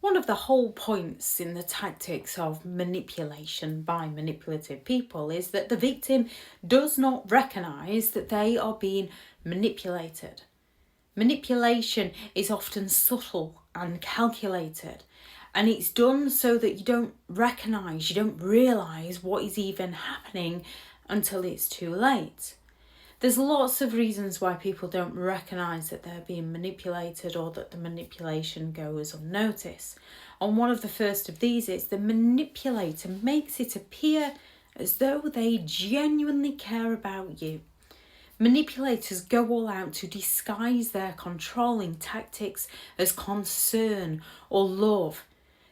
One of the whole points in the tactics of manipulation by manipulative people is that the victim does not recognise that they are being manipulated. Manipulation is often subtle and calculated, and it's done so that you don't realise what is even happening until it's too late. There's lots of reasons why people don't recognise that they're being manipulated or that the manipulation goes unnoticed. And one of the first of these is the manipulator makes it appear as though they genuinely care about you. Manipulators go all out to disguise their controlling tactics as concern or love.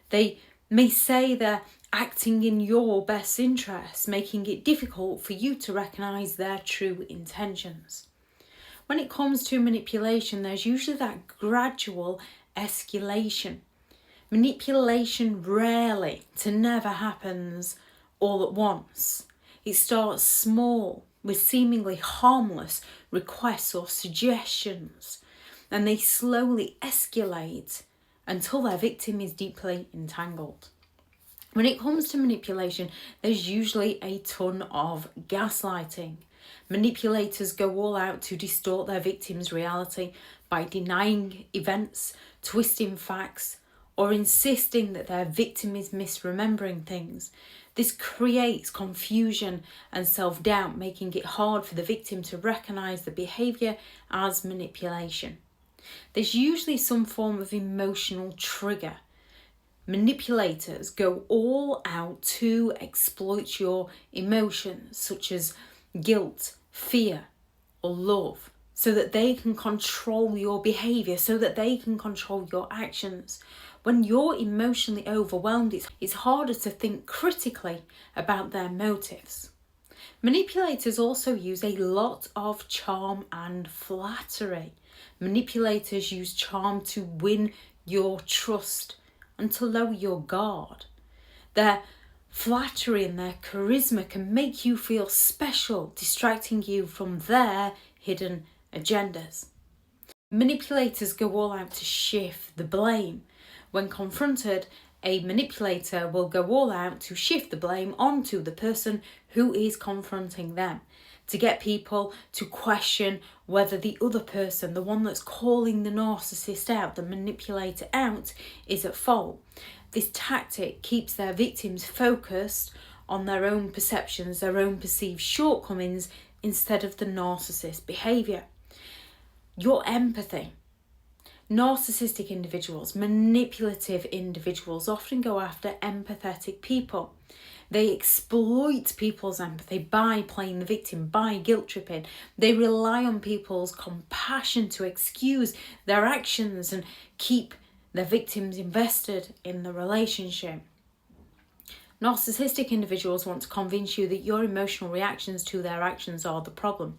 They may say they're acting in your best interests, making it difficult for you to recognise their true intentions. When it comes to manipulation, there's usually that gradual escalation. Manipulation rarely to never happens all at once. It starts small with seemingly harmless requests or suggestions, and they slowly escalate until their victim is deeply entangled. When it comes to manipulation, there's usually a ton of gaslighting. Manipulators go all out to distort their victim's reality by denying events, twisting facts, or insisting that their victim is misremembering things. This creates confusion and self-doubt, making it hard for the victim to recognise the behaviour as manipulation. There's usually some form of emotional trigger. Manipulators go all out to exploit your emotions, such as guilt, fear, or love, so that they can control your behaviour, so that they can control your actions. When you're emotionally overwhelmed, it's harder to think critically about their motives. Manipulators also use a lot of charm and flattery. Manipulators use charm to win your trust and to lower your guard. Their flattery and their charisma can make you feel special, distracting you from their hidden agendas. Manipulators go all out to shift the blame. When confronted, a manipulator will go all out to shift the blame onto the person who is confronting them, to get people to question whether the other person, the one that's calling the narcissist out, the manipulator out, is at fault. This tactic keeps their victims focused on their own perceptions, their own perceived shortcomings, instead of the narcissist behaviour. Your empathy. Narcissistic individuals, manipulative individuals often go after empathetic people. They exploit people's empathy by playing the victim, by guilt tripping. They rely on people's compassion to excuse their actions and keep their victims invested in the relationship. Narcissistic individuals want to convince you that your emotional reactions to their actions are the problem,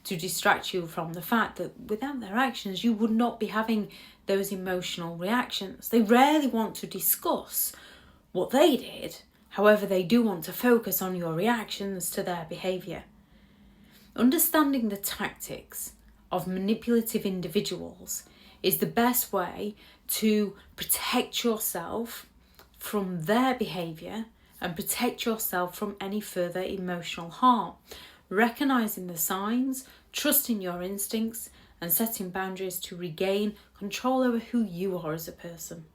to distract you from the fact that without their actions, you would not be having those emotional reactions. They rarely want to discuss what they did. However, they do want to focus on your reactions to their behaviour. Understanding the tactics of manipulative individuals is the best way to protect yourself from their behaviour and protect yourself from any further emotional harm. Recognising the signs, trusting your instincts, and setting boundaries to regain control over who you are as a person.